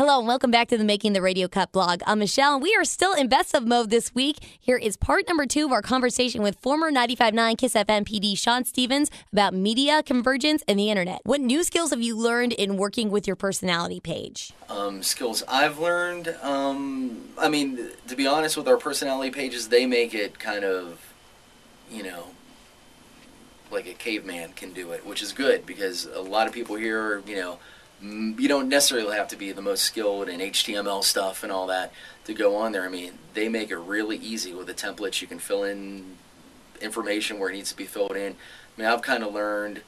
Hello and welcome back to the Making the Radio Cut blog. I'm Michelle and we are still in best of mode this week. Here is part number 2 of our conversation with former 95.9 KISS FM PD Sean Stevens about media, convergence, and the internet. What new skills have you learned in working with your personality page? Skills I've learned, to be honest with our personality pages, they make it kind of, like a caveman can do it, which is good because a lot of people here, you don't necessarily have to be the most skilled in HTML stuff and all that to go on there. I mean, they make it really easy with the templates. You can fill in information where it needs to be filled in. I mean, I've kind of learned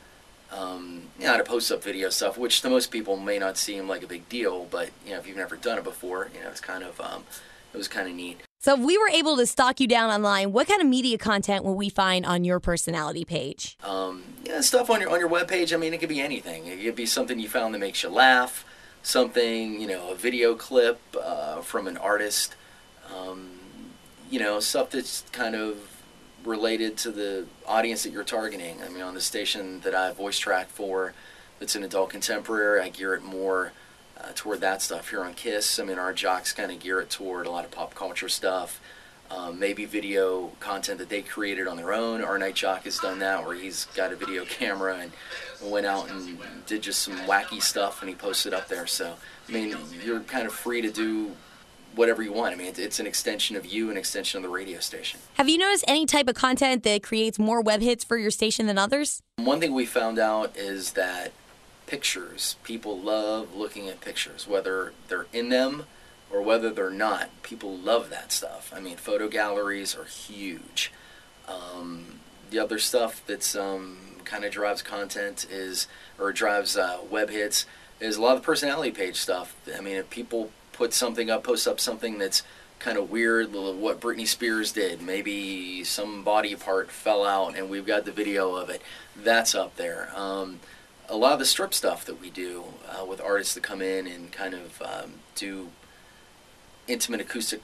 how to post up video stuff, which to most people may not seem like a big deal, but if you've never done it before, it's kind of it was kind of neat. So if we were able to stalk you down online, what kind of media content will we find on your personality page? Stuff on your webpage. I mean, it could be anything. It could be something you found that makes you laugh, something, a video clip from an artist, stuff that's kind of related to the audience that you're targeting. I mean, on the station that I voice track for, that's an adult contemporary, I gear it more toward that stuff. Here on KISS, I mean, our jocks kind of gear it toward a lot of pop culture stuff, maybe video content that they created on their own. Our night jock has done that, where he's got a video camera and went out and did just some wacky stuff and he posted up there. So, I mean, you're kind of free to do whatever you want. I mean, it's an extension of you, an extension of the radio station. Have you noticed any type of content that creates more web hits for your station than others? One thing we found out is that pictures, people love looking at pictures, whether they're in them or whether they're not. People love that stuff. I mean, photo galleries are huge. The other stuff that's kind of drives content drives web hits is a lot of the personality page stuff. I mean, if people post up something that's kind of weird, what Britney Spears did, maybe some body part fell out and we've got the video of it, that's up there. A lot of the strip stuff that we do with artists that come in and kind of do intimate acoustic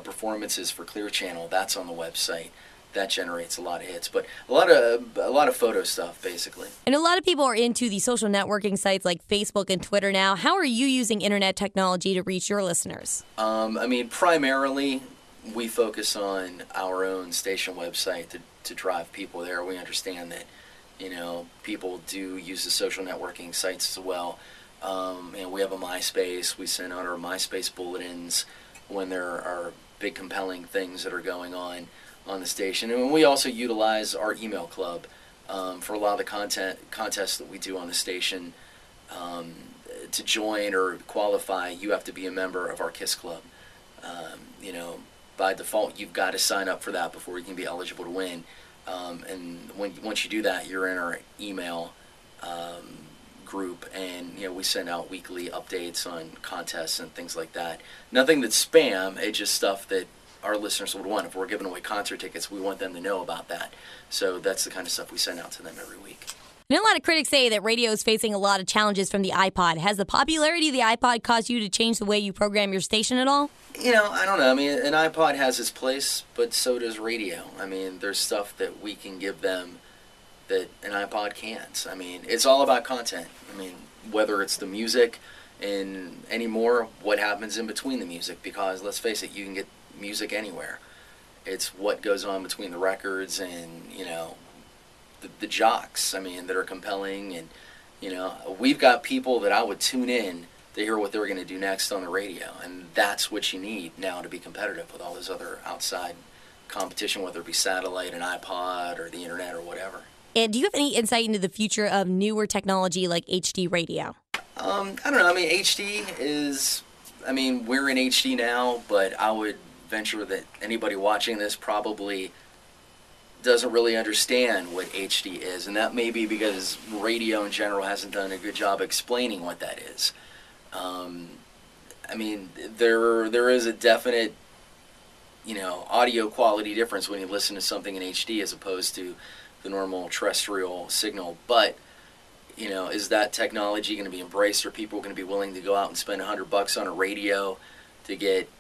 performances for Clear Channel, that's on the website. That generates a lot of hits, but a lot of photo stuff, basically. And a lot of people are into the social networking sites like Facebook and Twitter now. How are you using internet technology to reach your listeners? Primarily we focus on our own station website to drive people there. We understand that people do use the social networking sites as well. We have a MySpace. We send out our MySpace bulletins when there are big compelling things that are going on the station. And we also utilize our email club for a lot of the contests that we do on the station. To join or qualify, you have to be a member of our KISS Club. By default, you've got to sign up for that before you can be eligible to win. And once you do that, you're in our email group, and we send out weekly updates on contests and things like that. Nothing that's spam, it's just stuff that our listeners would want. If we're giving away concert tickets, we want them to know about that. So that's the kind of stuff we send out to them every week. I know a lot of critics say that radio is facing a lot of challenges from the iPod. Has the popularity of the iPod caused you to change the way you program your station at all? I don't know. I mean, an iPod has its place, but so does radio. I mean, there's stuff that we can give them that an iPod can't. I mean, it's all about content. I mean, whether it's the music and anymore, what happens in between the music, because let's face it, you can get music anywhere. It's what goes on between the records and, the jocks, that are compelling. And, we've got people that I would tune in to hear what they're going to do next on the radio. And that's what you need now to be competitive with all this other outside competition, whether it be satellite, an iPod, or the internet, or whatever. And do you have any insight into the future of newer technology like HD radio? I don't know. HD is, we're in HD now, but I would venture that anybody watching this probably doesn't really understand what HD is, and that may be because radio in general hasn't done a good job explaining what that is. There is a definite, audio quality difference when you listen to something in HD as opposed to the normal terrestrial signal, but is that technology going to be embraced? Are people going to be willing to go out and spend $100 on a radio to get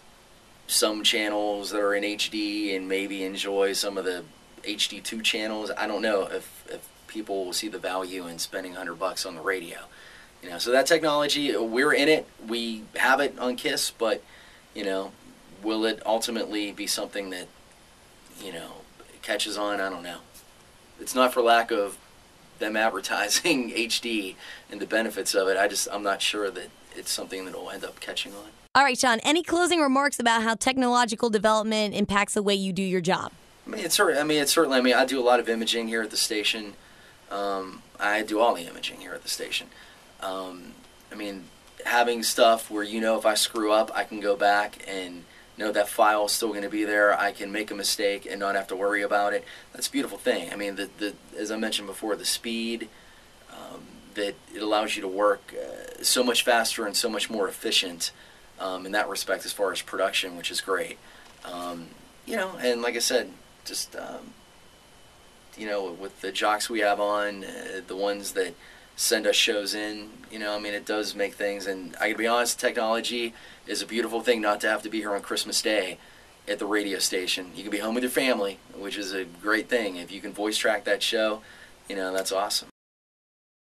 some channels that are in HD and maybe enjoy some of the HD2 channels? I don't know if people will see the value in spending $100 on the radio. You know, so that technology, we're in it. We have it on KISS, but, you know, will it ultimately be something that, you know, catches on? I don't know. It's not for lack of them advertising HD and the benefits of it. I'm not sure that it's something that will end up catching on. All right, Sean, any closing remarks about how technological development impacts the way you do your job? It's certainly. I do a lot of imaging here at the station. I do all the imaging here at the station. Having stuff where, you know, if I screw up, I can go back and know that file is still going to be there. I can make a mistake and not have to worry about it. That's a beautiful thing. I mean, as I mentioned before, the speed that it allows you to work so much faster and so much more efficient in that respect as far as production, which is great. You know, and like I said, just, you know, with the jocks we have on, the ones that send us shows in, you know, I mean, it does make things, and I gotta be honest, technology is a beautiful thing not to have to be here on Christmas Day at the radio station. You can be home with your family, which is a great thing. If you can voice track that show, you know, that's awesome.